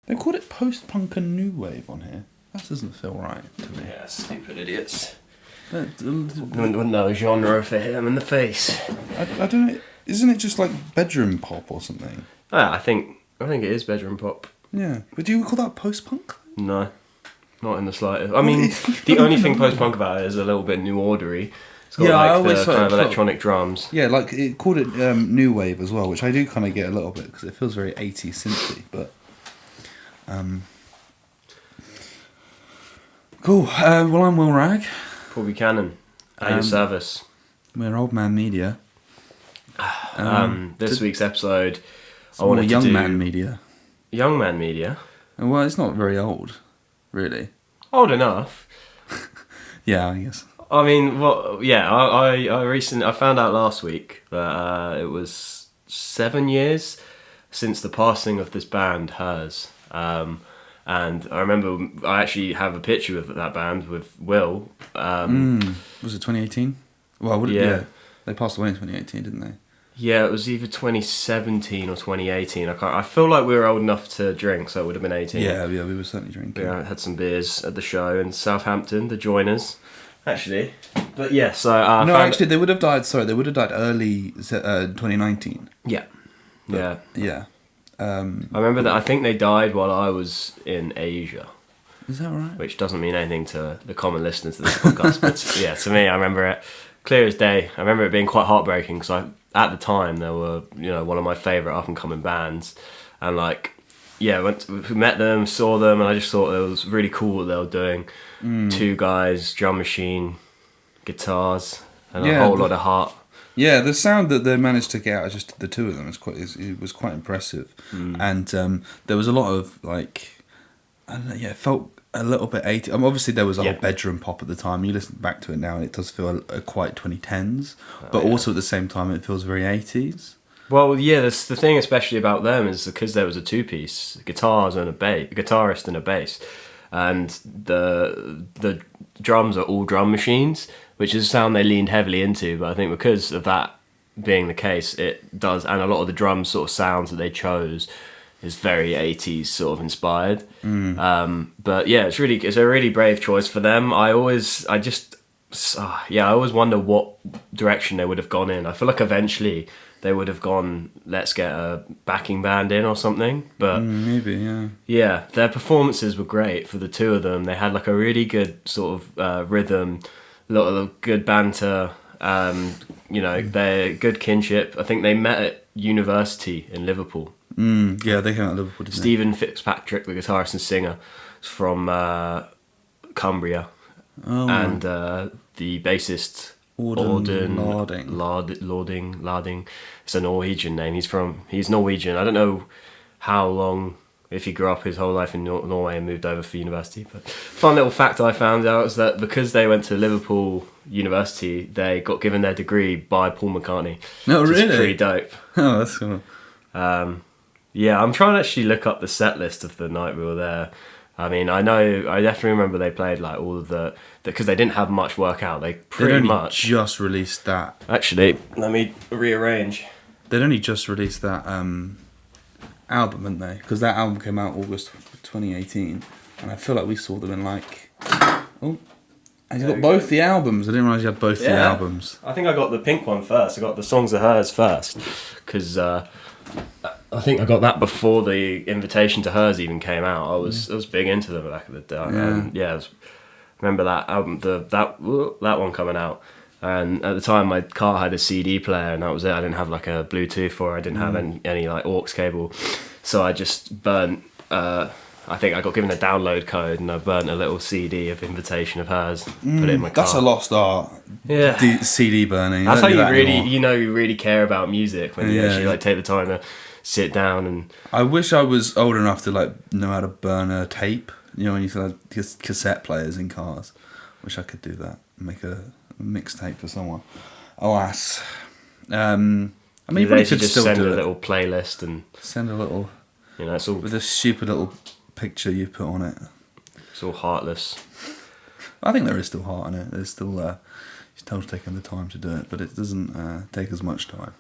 They called it post-punk and new wave on here. That doesn't feel right to me. Yeah, stupid idiots. Wouldn't know a genre if it hit them in the face. I don't know. Isn't it just like bedroom pop or something? I think it is bedroom pop. Yeah. But do you call that post-punk? No, not in the slightest. I mean, the only thing post-punk about it is a little bit new ordery. It's got I like always the kind of electronic drums. Yeah, like it called it new wave as well, which I do kind of get a little bit because it feels very 80s synthy. But cool. Well, I'm Will Ragg. Paul Buchanan, at your service. We're Old Man Media. This week's episode, I want a Young Man Media. Young Man Media. Well, it's not very old, really. Old enough. Yeah, I guess. I mean, well, yeah. I found out last week that it was 7 years since the passing of this band, Hers. And I remember I actually have a picture of that band with Will. Was it 2018? Well, yeah. They passed away in 2018, didn't they? Yeah, it was either 2017 or 2018. I feel like we were old enough to drink, so it would have been 18. Yeah, we were certainly drinking. Yeah, I had some beers at the show in Southampton, the Joiners, actually. But yeah, so actually, they would have died. Sorry, they would have died early 2019. Yeah. I remember that. I think they died while I was in Asia. Is that right? Which doesn't mean anything to the common listeners to this podcast, but yeah, to me, I remember it clear as day. I remember it being quite heartbreaking because at the time they were, one of my favourite up and coming bands, and we met them, saw them, and I just thought it was really cool what they were doing. Two guys, drum machine, guitars, and a whole lot of heart. Yeah, the sound that they managed to get out of just the two of them it was quite impressive, and there was a lot of it felt a little bit 80s. Obviously there was a whole bedroom pop at the time. You listen back to it now and it does feel quite 2010s, but also at the same time it feels very 80s. Well, yeah, that's the thing especially about them is because there was a two-piece, guitars and a guitarist and a bass, and the drums are all drum machines, which is a sound they leaned heavily into, but I think because of that being the case, it does, and a lot of the drum sort of sounds that they chose is very 80s sort of inspired. But yeah, it's a really brave choice for them. I always wonder what direction they would have gone in. I feel like eventually they would have gone, let's get a backing band in or something. But maybe, yeah. Yeah, their performances were great for the two of them. They had like a really good sort of rhythm, a lot of good banter. They're good kinship. I think they met at university in Liverpool. Yeah, they came out of Liverpool, didn't Stephen Fitzpatrick, the guitarist and singer, is from Cumbria. And the bassist, Auden Larding. It's a Norwegian name. He's Norwegian. I don't know how long, if he grew up his whole life in Norway and moved over for university. But fun little fact I found out is that because they went to Liverpool University, they got given their degree by Paul McCartney. Oh, really? Which is pretty dope. Oh, that's cool. Yeah, I'm trying to actually look up the set list of the night we were there. I mean, I definitely remember they played like all of because they didn't have much work out. They'd just released that. Actually, let me rearrange. They'd only just released that album, hadn't they? Because that album came out August 2018, and I feel like we saw them in and you got both the albums. I didn't realise you had both the albums. I think I got the pink one first. I got the Songs of Hers first, because I think I got that before the invitation to Hers even came out. I was big into them back in the day. Remember that album, that one coming out. And at the time, my car had a CD player, and that was it. I didn't have like a Bluetooth, or I didn't have any like aux cable, so I just burnt. I think I got given a download code, and I burnt a little CD of Invitation of Hers. Put it in my car. That's a lost art. Yeah, CD burning. That's how you really care about music when you actually like take the time to sit down and. I wish I was old enough to like know how to burn a tape. When you had cassette players in cars. Wish I could do that. Make a mixtape for someone. Alas. I mean, you they could just still send do a it. little playlist and send a little. It's all with a stupid little picture you put on it. It's all heartless. I think there is still heart in it. There's still you're still taking the time to do it, but it doesn't take as much time.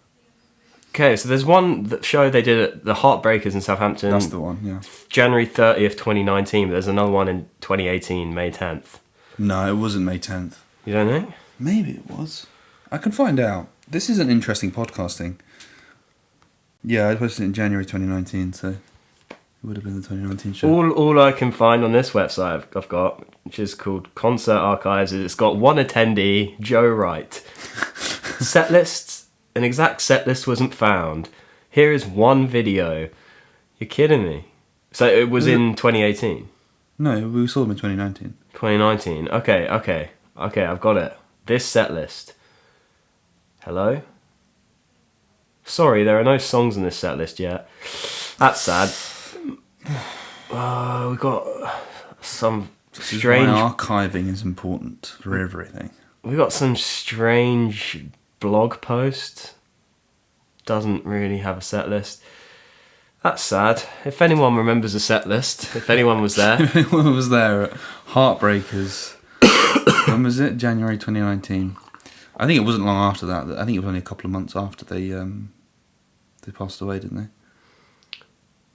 Okay, so there's one show they did at the Heartbreakers in Southampton. That's the one, yeah. January 30th, 2019, but there's another one in 2018, May 10th. No, it wasn't May 10th. You don't think? Maybe it was. I can find out. This is an interesting podcasting. Yeah, I posted it in January 2019, so it would have been the 2019 show. All I can find on this website I've got, which is called Concert Archives, is it's got one attendee, Joe Wright. Set lists. An exact set list wasn't found. Here is one video. You're kidding me. So it was in 2018? No, we saw them in 2019. 2019. Okay, I've got it. This set list. Hello? Sorry, there are no songs in this set list yet. That's sad. We've got some strange... Why archiving is important for everything. We've got some strange blog post. Doesn't really have a set list. That's sad. If anyone remembers a set list, if anyone was there. If anyone was there at Heartbreakers. When was it? January 2019. I think it wasn't long after that. I think it was only a couple of months after they passed away, didn't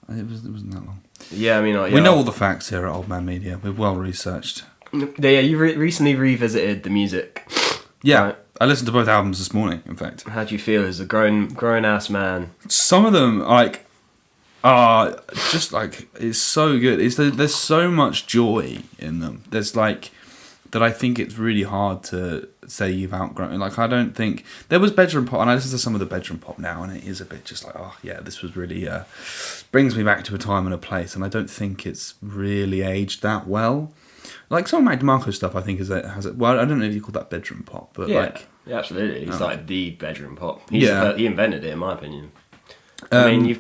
they? It wasn't that long. Yeah, I mean... yeah. We know all the facts here at Old Man Media. We've well researched. Yeah, you recently revisited the music. Yeah, right? I listened to both albums this morning, in fact. How do you feel as a grown-ass man? Some of them, like... just like, it's so good. There's so much joy in them. There's like that. I think it's really hard to say you've outgrown. Like, I don't think there was bedroom pop, and I listen to some of the bedroom pop now, and it is a bit just like, oh yeah, this was really brings me back to a time and a place, and I don't think it's really aged that well. Like some of Mac DeMarco stuff, I think has it. Well, I don't know if you call that bedroom pop, but yeah, like, yeah, absolutely, it's like the bedroom pop. He invented it, in my opinion. I mean,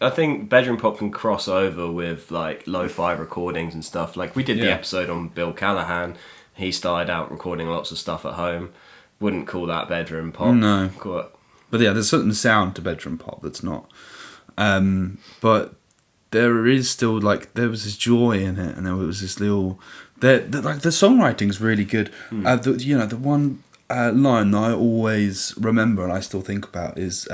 I think bedroom pop can cross over with like lo-fi recordings and stuff. Like we did the episode on Bill Callahan. He started out recording lots of stuff at home. Wouldn't call that bedroom pop. No. But yeah, there's a certain sound to bedroom pop that's not. But there is still like there was this joy in it, and there was this little. Like the songwriting's really good. The one line that I always remember and I still think about is.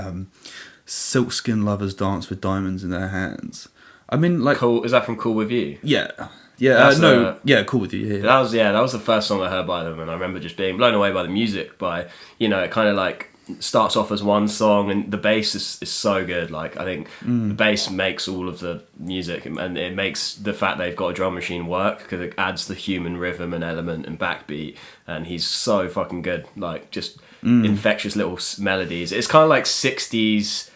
Silkskin lovers dance with diamonds in their hands. I mean, like, cool. Is that from Cool With You? Yeah. Cool With You. Yeah. That was the first song I heard by them, and I remember just being blown away by the music. By it kind of like starts off as one song, and the bass is so good. Like I think the bass makes all of the music, and it makes the fact they've got a drum machine work because it adds the human rhythm and element and backbeat. And he's so fucking good. Like just infectious little melodies. It's kind of like 60s.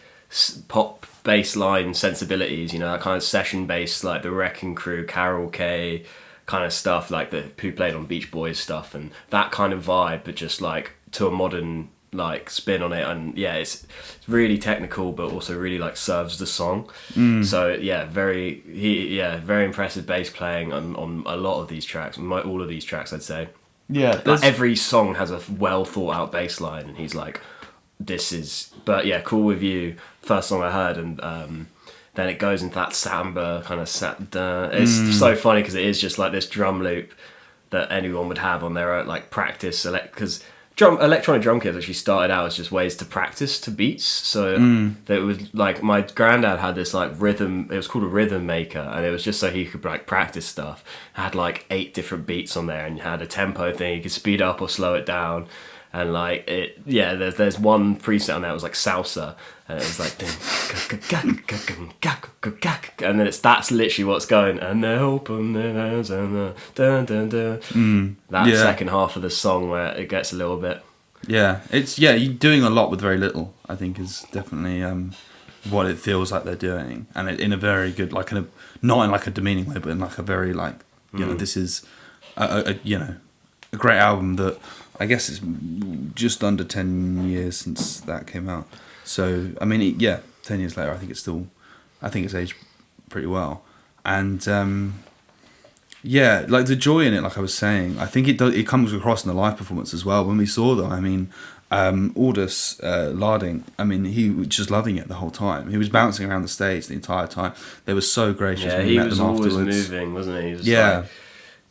Pop bass line sensibilities, that kind of session bass, like the Wrecking Crew, Carol Kay kind of stuff, like who played on Beach Boys stuff, and that kind of vibe, but just like to a modern like spin on it. And yeah, it's really technical, but also really like serves the song. So yeah, very impressive bass playing on a lot of these tracks, all of these tracks, I'd say. Yeah, like every song has a well thought out bass line, and he's like. But yeah, Cool With You, first song I heard, and then it goes into that samba kind of it's so funny because it is just like this drum loop that anyone would have on their own, like practice, because electronic drum kits actually started out as just ways to practice to beats. So it was like my granddad had this like rhythm, it was called a rhythm maker, and it was just so he could like practice stuff. It had like 8 different beats on there, and you had a tempo thing, you could speed up or slow it down. And like there's one preset on there that was like salsa, and it was like, and then that's literally what's going. And they open their hands and second half of the song where it gets a little bit. Yeah, you're doing a lot with very little. I think is definitely what it feels like they're doing, and in a very good, like not in like a demeaning way, but in like a very like this is a great album that. I guess it's just under 10 years since that came out. So, I mean, 10 years later, I think it's aged pretty well. And, like the joy in it, like I was saying, I think it comes across in the live performance as well. When we saw them, I mean, Aldous Larding, I mean, he was just loving it the whole time. He was bouncing around the stage the entire time. They were so gracious when we met them afterwards. He was always moving, wasn't he? He was like,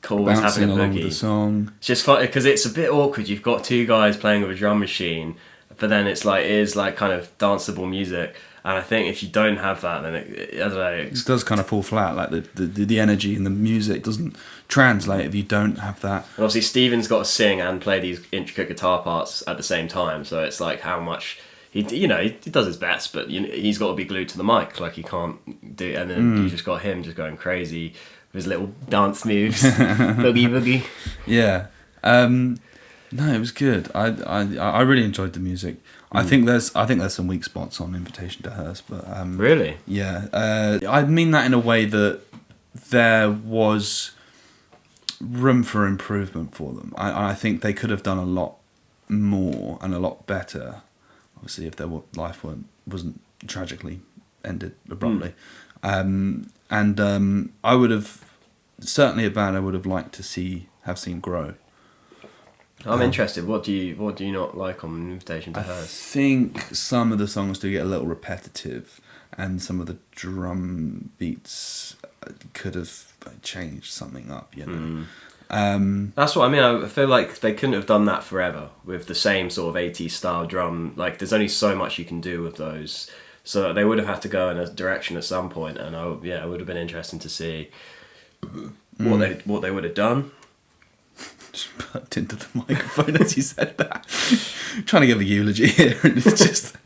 cool, bouncing having a along boogie. with the song. It's just fun because it's a bit awkward. You've got 2 guys playing with a drum machine, but then it is like kind of danceable music. And I think if you don't have that, then I don't know. It does kind of fall flat. Like the energy in the music doesn't translate if you don't have that. And obviously, Stephen's got to sing and play these intricate guitar parts at the same time. So it's like how much he does his best, but he's got to be glued to the mic. Like he can't do. And then you just got him just going crazy with his little dance moves, boogie boogie. Yeah. No, it was good. I really enjoyed the music. I think there's some weak spots on Invitation to Hers, but really, yeah. I mean that in a way that there was room for improvement for them. I think they could have done a lot more and a lot better. Obviously, if their life wasn't tragically ended abruptly, and I would have certainly a band I would have liked to have seen grow. I'm interested. What do you not like on Invitation to Hers? I think some of the songs do get a little repetitive, and some of the drum beats could have changed something up. That's what I mean. I feel like they couldn't have done that forever with the same sort of 80s style drum. Like, there's only so much you can do with those, so they would have had to go in a direction at some point. And it would have been interesting to see what they would have done. Just burped into the microphone as you said that. Trying to give a eulogy here, and it's just.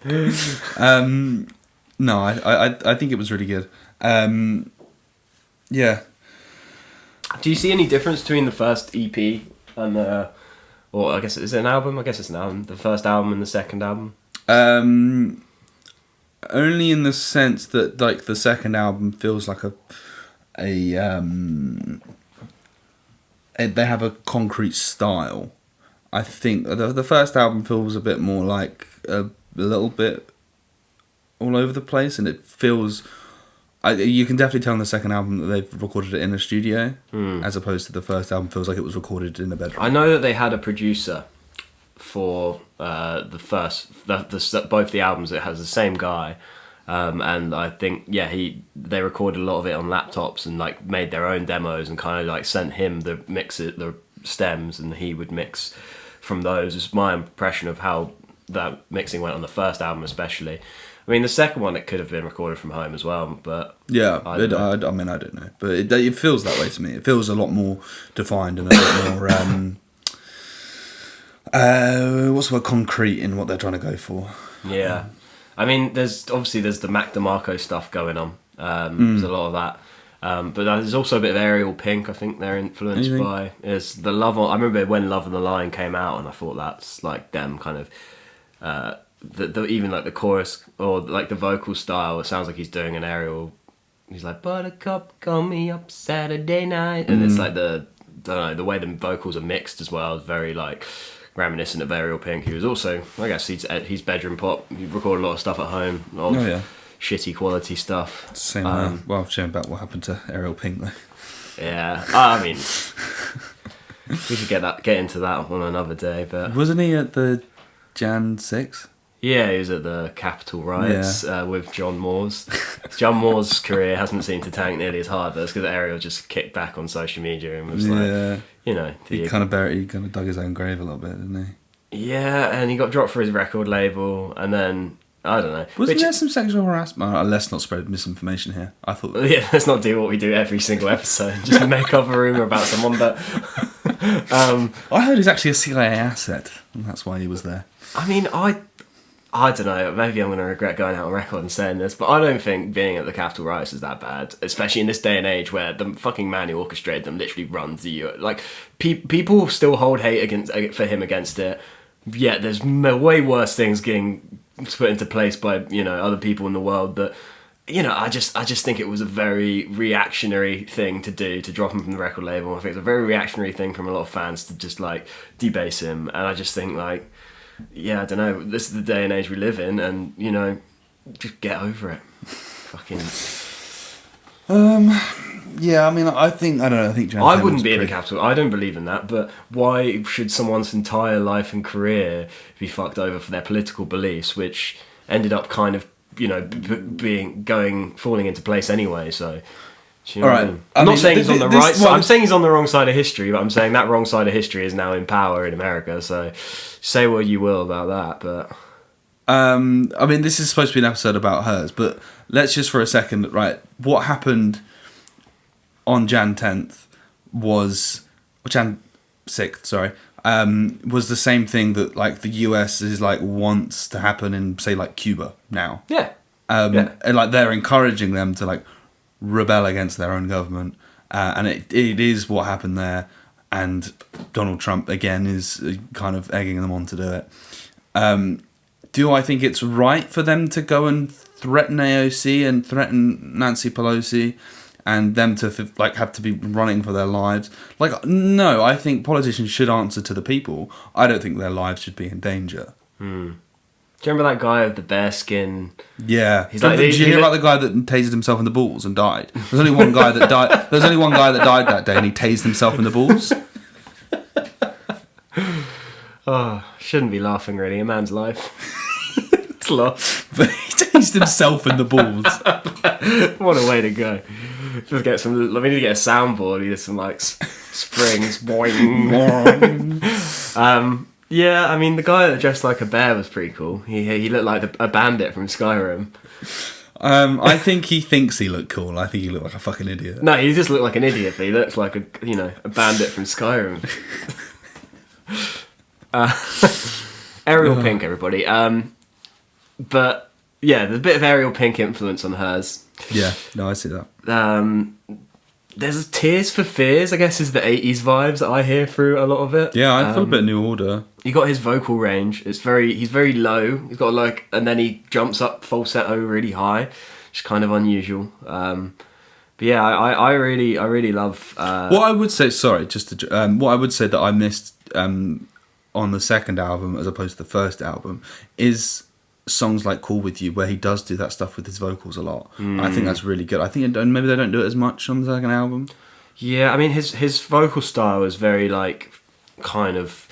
No, I think it was really good. Yeah. Do you see any difference between the first EP and or I guess it's an album? I guess it's an album. The first album and the second album. Only in the sense that like the second album feels like they have a concrete style. I think the first album feels a bit more like a little bit all over the place, and it feels. You can definitely tell in the second album that they've recorded it in a studio, as opposed to the first album feels like it was recorded in a bedroom. I know that they had a producer for both the albums. It has the same guy. And I think they recorded a lot of it on laptops and like made their own demos and kind of like sent him the stems, and he would mix from those. It's my impression of how that mixing went on the first album, especially. I mean, the second one it could have been recorded from home as well, but yeah, I mean I don't know, but it feels that way to me. It feels a lot more defined and a bit more what's the word, concrete in what they're trying to go for. Yeah. I mean, there's the Mac DeMarco stuff going on. There's a lot of that. But there's also a bit of Ariel Pink, I think they're influenced by. Is the Love on... I remember when Love on the Line came out, and I thought that's like them kind of... even like the chorus, or like the vocal style, it sounds like he's doing an Ariel... He's like, Buttercup, call me up Saturday night. And it's like the way the vocals are mixed as well is very like... reminiscent of Ariel Pink, who was also, I guess, he's bedroom pop. He recorded a lot of stuff at home, shitty quality stuff. Same. Shame about what happened to Ariel Pink though. Yeah, I mean, we could get into that on another day. But wasn't he at the Jan 6? Yeah, he was at the Capitol riots with John Moore's. John Moore's career hasn't seemed to tank nearly as hard, but it's because Ariel just kicked back on social media and was like, he kind of dug his own grave a little bit, didn't he? Yeah, and he got dropped for his record label, and then I don't know. Wasn't there some sexual harassment? Let's not spread misinformation here. I thought. Yeah, let's not do what we do every single episode. Just make up a rumor about someone. But I heard he's actually a CIA asset, and that's why he was there. I mean, I don't know, maybe I'm going to regret going out on record and saying this, but I don't think being at the Capitol riots is that bad, especially in this day and age where the fucking man who orchestrated them literally runs the US. Like, people still hold hate for him against it, yet there's way worse things getting put into place by, other people in the world that, I just think it was a very reactionary thing to do, to drop him from the record label. I think it's a very reactionary thing from a lot of fans to just, like, debase him, and I just think, like, yeah, I don't know. This is the day and age we live in, and just get over it. Fucking. Yeah, I mean, I think I wouldn't be in the Capitol. I don't believe in that. But why should someone's entire life and career be fucked over for their political beliefs, which ended up kind of falling into place anyway? So. You know, all right. I'm not saying he's on the right side. I'm saying he's on the wrong side of history, but I'm saying that wrong side of history is now in power in America. So say what you will about that, but I mean, this is supposed to be an episode about hers, but let's just for a second, right? What happened on Jan 10th was, or Jan 6th, sorry, was the same thing that like the US is like wants to happen in say like Cuba now. Yeah. And like they're encouraging them to like rebel against their own government, and it is what happened there. And Donald Trump again is kind of egging them on to do it. Do I think it's right for them to go and threaten AOC and threaten Nancy Pelosi, and them to like have to be running for their lives? Like, no, I think politicians should answer to the people. I don't think their lives should be in danger. Do you remember that guy with the bearskin? Yeah. He's like, did you hear about the guy that tased himself in the balls and died? There's only one guy that died. There's only one guy that died that day, and he tased himself in the balls. Oh, shouldn't be laughing really. A man's life. It's laugh. But he tased himself in the balls. What a way to go. Just get some. We need to get a soundboard. We need some like springs. Boing. Yeah, I mean the guy that dressed like a bear was pretty cool. He looked like a bandit from Skyrim. I think he thinks he looked cool. I think he looked like a fucking idiot. No, he just looked like an idiot. But he looked like a bandit from Skyrim. Ariel Pink, everybody. But yeah, there's a bit of Ariel Pink influence on hers. Yeah, no, I see that. There's Tears for Fears, I guess, is the 80s vibes that I hear through a lot of it. Yeah, I feel a bit New Order. You got his vocal range. He's very low. He's got like, and then he jumps up falsetto really high, which is kind of unusual. But yeah, I really love. What I would say, sorry, what I would say that I missed on the second album as opposed to the first album is songs like Cool With You, where he does do that stuff with his vocals a lot. I think that's really good. I think maybe they don't do it as much on the second album. Yeah, I mean his vocal style is very like kind of,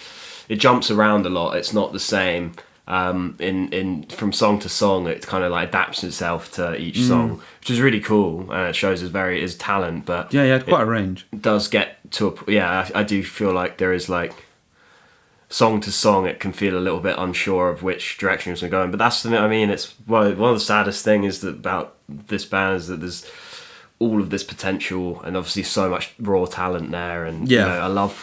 it jumps around a lot. It's not the same in from song to song. It kind of like adapts itself to each song, which is really cool, and it shows his talent. But yeah, he had quite a range. Does get to I do feel like there is like song to song, it can feel a little bit unsure of which direction it's going. But that's the, I mean, it's one of the saddest things about this band is that there's all of this potential and obviously so much raw talent there. And yeah, a love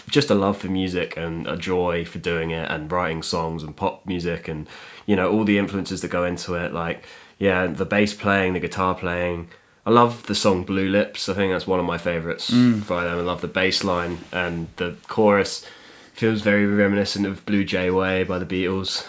for music and a joy for doing it and writing songs and pop music and all the influences that go into it. Like the bass playing, the guitar playing. I love the song Blue Lips. I think that's one of my favourites by them. I love the bass line and the chorus. Feels very reminiscent of Blue Jay Way by the Beatles.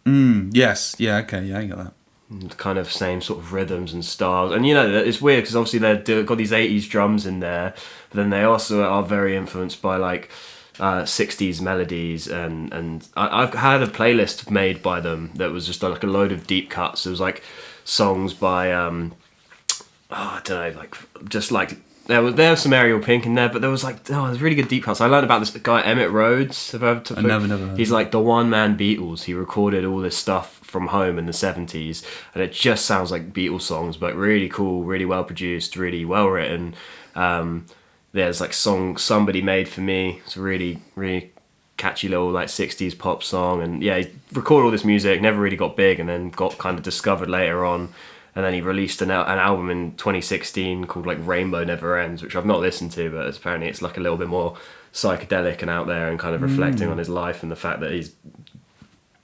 Yes. Yeah, okay. Yeah, I got that. And kind of same sort of rhythms and styles. And it's weird because obviously they've got these 80s drums in there, but then they also are very influenced by like 60s melodies. And I've had a playlist made by them that was just like a load of deep cuts. It was like songs by, I don't know, like just like... There was some Ariel Pink in there, but there was there's really good deep cuts. I learned about this guy Emmett Rhodes. I never heard. He's like the one-man Beatles. He recorded all this stuff from home in the 70s, and it just sounds like Beatles songs, but really cool, really well produced, really well written. There's like song Somebody Made For Me. It's a really, really catchy little like 60s pop song, and yeah, he recorded all this music, never really got big, and then got kind of discovered later on. And then he released an album in 2016 called like Rainbow Never Ends, which I've not listened to, but apparently it's like a little bit more psychedelic and out there and kind of reflecting on his life and the fact that he's,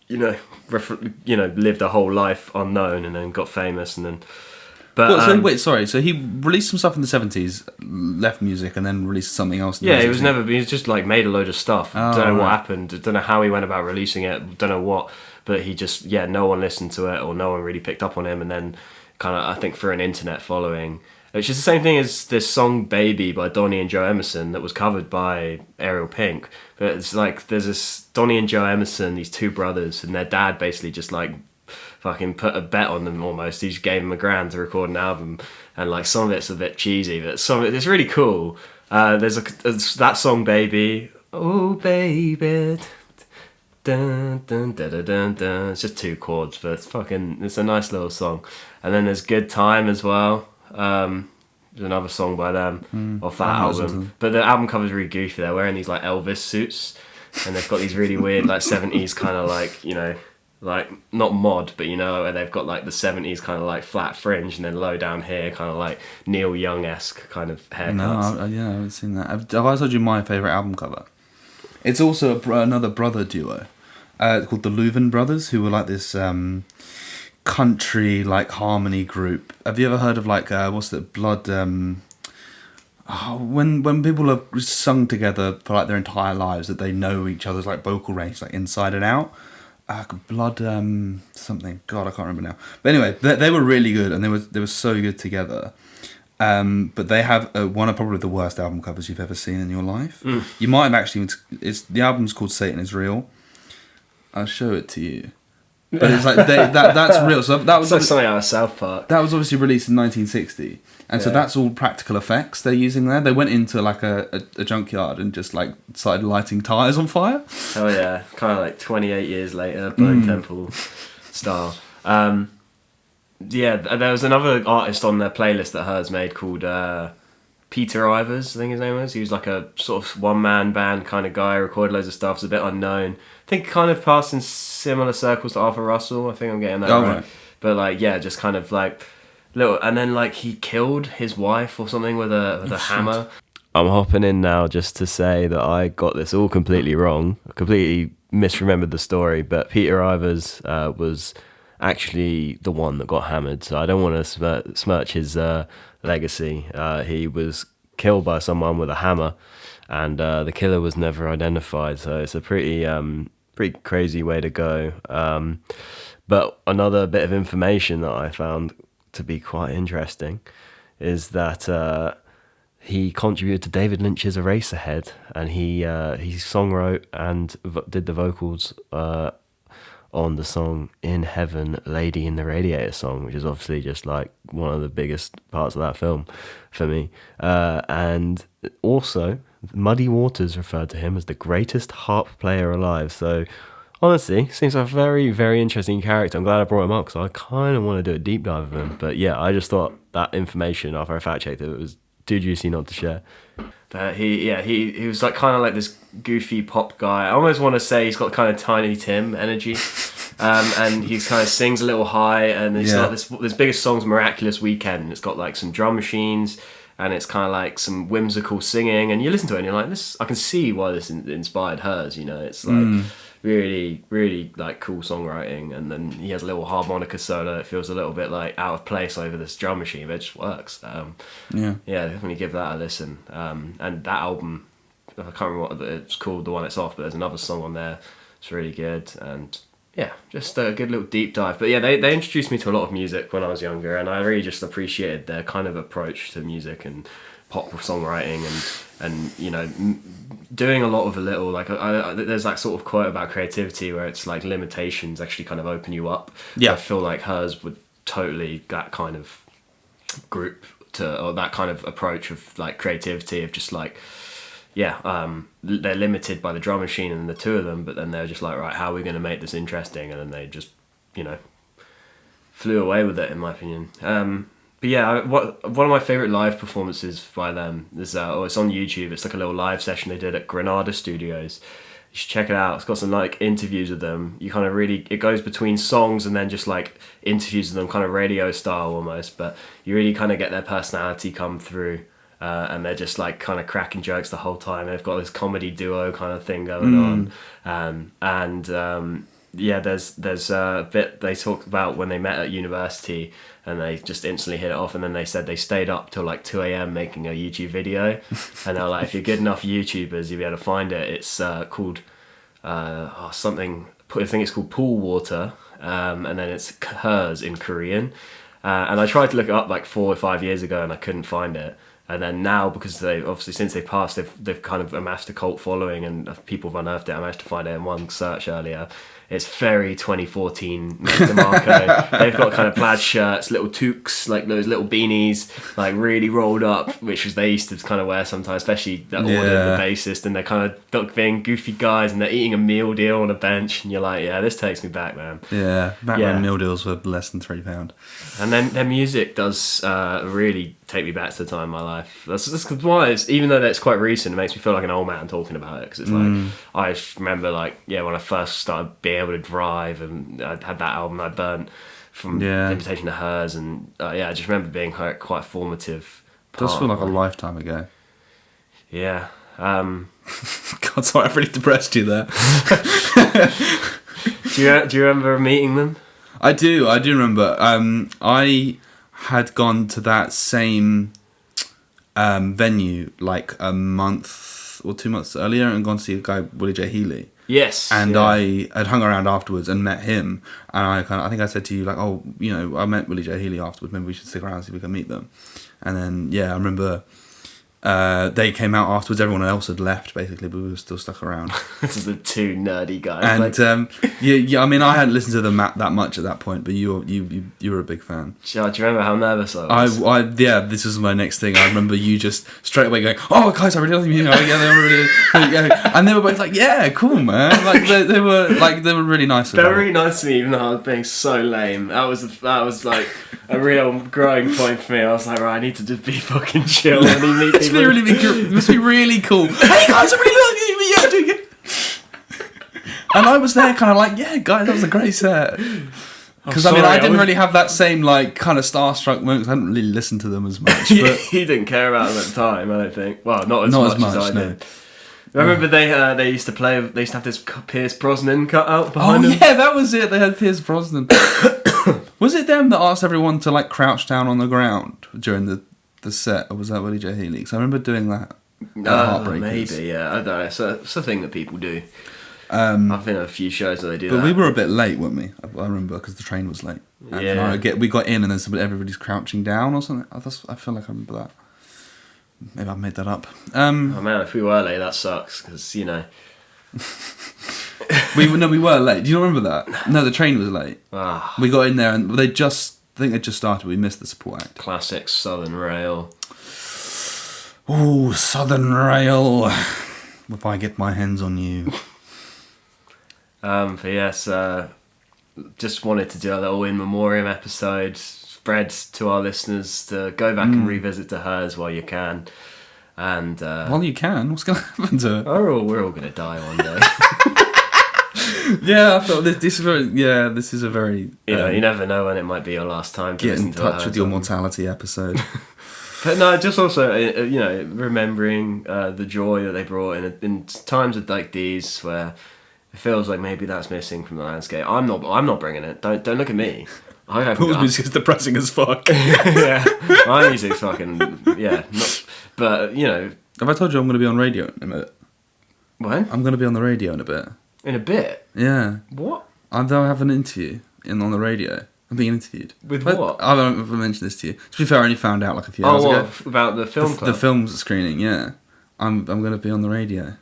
lived a whole life unknown and then got famous and then. But So he released some stuff in the 70s, left music, and then released something else. He was just like made a load of stuff. Don't know what happened. Don't know how he went about releasing it. Don't know what, but he just no one listened to it or no one really picked up on him, and then kind of I think for an internet following, which is the same thing as this song "Baby" by Donny and Joe Emerson that was covered by Ariel Pink. But it's like there's this Donny and Joe Emerson, these two brothers, and their dad basically just like fucking put a bet on them almost. He just gave them $1,000 to record an album, and like some of it's a bit cheesy, but some of it's really cool. There's that song "Baby," oh baby, dun, dun, dun, dun, dun, dun. It's just 2 chords, but it's a nice little song. And then there's "Good Time" as well. There's another song by them off that album. But the album cover's really goofy. They're wearing these like Elvis suits, and they've got these really weird like 70s kind of like like not mod, but you know, where they've got like the 70s kind of like flat fringe, and then low down here, kind of like Neil Young-esque kind of haircuts. No, I haven't seen that. Have I told you my favourite album cover? It's also another brother duo called the Leuven Brothers, who were like this country like harmony group. Have you ever heard of like what's that Blood? When people have sung together for like their entire lives, that they know each other's like vocal range like inside and out. Blood something. God, I can't remember now. But anyway, they were really good, and they were so good together. But they have one of probably the worst album covers you've ever seen in your life. You might have actually. The album's called Satan Is Real. I'll show it to you. But it's like that's real. So that was like something out of South Park. That was obviously released in 1960, and so that's all practical effects they're using there. They went into like a junkyard and just like started lighting tires on fire. Oh yeah, kind of like 28 years later, Blood Temple style. Yeah, there was another artist on their playlist that hers made called Peter Ivers, I think his name was. He was like a sort of one-man band kind of guy, recorded loads of stuff, was a bit unknown. I think kind of passed in similar circles to Arthur Russell, I think I'm getting that right. But like, yeah, just kind of like little, and then like he killed his wife or something with a hammer. I'm hopping in now just to say that I got this all completely wrong. I completely misremembered the story, but Peter Ivers was actually the one that got hammered, so I don't want to smirch his legacy. He was killed by someone with a hammer, and the killer was never identified, so it's a pretty crazy way to go. But another bit of information that I found to be quite interesting is that he contributed to David Lynch's Eraserhead, and he songwrote and did the vocals on the song In Heaven, Lady in the Radiator song, which is obviously just like one of the biggest parts of that film for me. And also, Muddy Waters referred to him as the greatest harp player alive. So honestly, seems like a very, very interesting character. I'm glad I brought him up because I kind of want to do a deep dive of him. But yeah, I just thought that information, after I fact checked it, was too juicy not to share. But he was like kind of like this goofy pop guy. I almost want to say he's got kind of Tiny Tim energy, and he kind of sings a little high. And he's got this biggest song's Miraculous Weekend. And it's got like some drum machines, and it's kind of like some whimsical singing. And you listen to it, and you're like, this. I can see why this inspired hers. You know, it's like really, really like cool songwriting. And then he has a little harmonica solo that feels a little bit like out of place over this drum machine, but it just works. Definitely give that a listen. And that album, I can't remember what it's called, the one it's off, but there's another song on there. It's really good, and yeah, just a good little deep dive. But yeah, they introduced me to a lot of music when I was younger, and I really just appreciated their kind of approach to music and pop songwriting, and you know, doing a lot of a little, like there's that sort of quote about creativity where it's like limitations actually kind of open you up. I feel like hers would totally that kind of group or that kind of approach of like creativity of just like they're limited by the drum machine and the two of them, but then they're just like, right, how are we going to make this interesting? And then they just, you know, flew away with it, in my opinion. But yeah, one of my favourite live performances by them is, it's on YouTube. It's like a little live session they did at Granada Studios. You should check it out. It's got some like interviews with them. You kind of really, it goes between songs and then just like interviews with them, kind of radio style almost, but you really kind of get their personality come through. And they're just like kind of cracking jokes the whole time. They've got this comedy duo kind of thing going on. There's a bit they talked about when they met at university and they just instantly hit it off, and then they said they stayed up till like 2 a.m. making a YouTube video. And they're like, if you're good enough YouTubers, you'll be able to find it. It's called something, I think it's called Pool Water, and then it's hers in Korean. And I tried to look it up like 4 or 5 years ago and I couldn't find it. And then now, because they obviously since they've passed, they've kind of amassed a cult following, and people have unearthed it. I managed to find it in one search earlier. It's very 2014 DeMarco. They've got kind of plaid shirts, little toques, like those little beanies, like really rolled up, which was they used to kind of wear sometimes, especially the order, the bassist, and they're kind of being goofy guys, and they're eating a meal deal on a bench, and you're like, yeah, this takes me back, man. Yeah, back when meal deals were less than £3. And then their music does really take me back to the time in my life. That's why even though that's quite recent, it makes me feel like an old man talking about it, because it's like I just remember like when I first started being able to drive, and I had that album I burnt from the Invitation to Hers, and I just remember being quite formative. It does feel like a lifetime ago. Yeah. God, sorry, I've really depressed you there. Do you remember meeting them? I do remember. I had gone to that same venue like a month or 2 months earlier and gone to see a guy, Willie J. Healy. Yes. And I had hung around afterwards and met him, and I think I said to you like, oh, I met Willie J. Healy afterwards, maybe we should stick around and see if we can meet them. And then I remember they came out afterwards. Everyone else had left basically, but we were still stuck around. This is the two nerdy guys. And I mean, I hadn't listened to them that much at that point, but you were a big fan. Do you remember how nervous I was? This is my next thing. I remember you just straight away going, "Oh, guys, I really love you." And they were both like, "Yeah, cool, man." Like they were really nice. They were really nice to me, even though I was being so lame. That was like a real growing point for me. I was like, right, I need to just be fucking chill when you meet people. It must be really cool. Hey guys, I really love you. Yeah, doing it. And I was there, kind of like, yeah, guys, that was a great set. Because I didn't really have that same like kind of starstruck moment. 'Cause I hadn't really listened to them as much. But you didn't care about them at the time, I don't think. Well, not as much as I did. I remember they used to play. They used to have this Pierce Brosnan cut out behind them. Oh yeah, that was it. They had Pierce Brosnan. Was it them that asked everyone to like crouch down on the ground during the set, or was that Willie J. Healy? Because I remember doing that. Maybe, yeah. I don't know. It's a thing that people do. I've been at a few shows where they do that. But we were a bit late, weren't we? I remember because the train was late. And we got in, and then everybody's crouching down or something. I feel like I remember that. Maybe I made that up. Oh man, if we were late, that sucks because we were late. Do you remember that? No, the train was late. Ah. We got in there, and I think they just started. We missed the support act. Classic Southern Rail. Ooh, Southern Rail. If I get my hands on you. But yes, just wanted to do a little in memoriam episode, spread to our listeners to go back and revisit to Hers while you can. And while you can, what's going to happen to it? We're all going to die one day. Yeah, I thought this is a very you never know when it might be your last time to get in touch with your mortality episode. But no, just also remembering the joy that they brought in times like these where it feels like maybe that's missing from the landscape. I'm not bringing it. Don't look at me. Paul's music's depressing as fuck. Yeah, my music's fucking but have I told you I'm going to be on radio in a minute? When? I'm going to be on the radio in a bit. In a bit? Yeah. What? I'm going to have an interview on the radio. I'm being interviewed. With what? I don't know if I mentioned this to you. To be fair, I only found out like a few hours ago. About the film club? The film's screening, yeah. I'm going to be on the radio.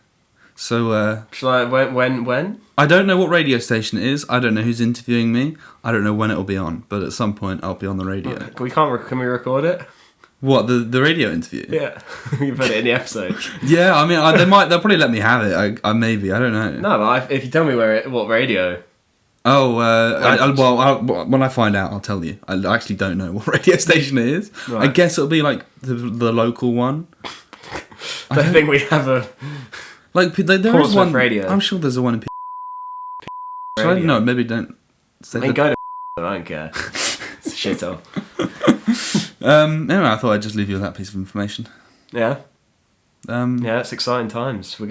So, shall I, when? I don't know what radio station it is. I don't know who's interviewing me. I don't know when it'll be on. But at some point, I'll be on the radio. Can we record it? What, the radio interview? Yeah. You put it in the episode. Yeah, I mean, they'll probably let me have it. I maybe, I don't know. No, but if you tell me what radio... Oh, when I find out, I'll tell you. I actually don't know what radio station it is. Right. I guess it'll be like the local one. I think we have a... Like, there is one... Radio. I'm sure there's a one in Radio. No, maybe don't say that. Go to I don't care. It's a shithole. Anyway, I thought I'd just leave you with that piece of information. Yeah. It's exciting times. If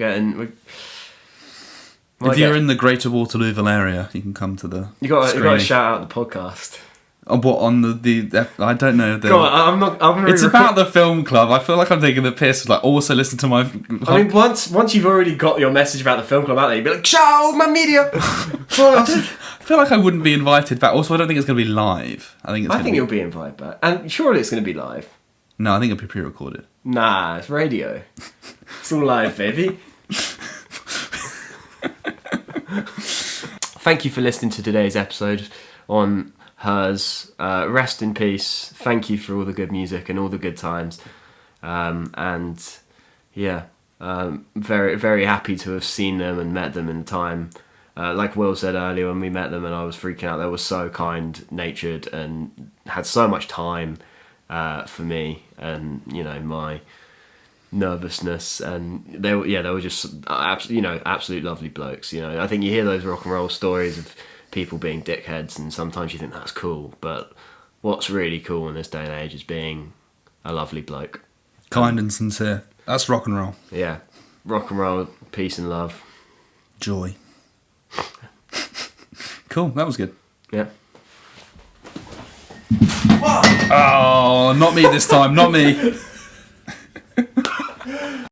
you're in the Greater Waterlooville area, you can come to the. You got to shout out the podcast. What on the I don't know. Go on, it's about the film club. I feel like I'm taking the piss. Like, also listen to my. I mean, once you've already got your message about the film club out there, you'd be like, "Ciao, my media." I feel like I wouldn't be invited back. Also, I don't think it's going to be live. I think you'll be invited back, and surely it's going to be live. No, I think it'll be pre-recorded. Nah, it's radio. It's all live, baby. Thank you for listening to today's episode on Hers. Rest in peace. Thank you for all the good music and all the good times. Very, very happy to have seen them and met them in the time. Like Will said earlier, when we met them and I was freaking out, they were so kind-natured and had so much time. for me, and my nervousness, and they were just absolute lovely blokes. I think you hear those rock and roll stories of people being dickheads, and sometimes you think that's cool, but what's really cool in this day and age is being a lovely bloke, kind and sincere. That's rock and roll. Yeah, rock and roll, peace and love, joy. Cool, that was good. Yeah. Oh, not me this time, not me.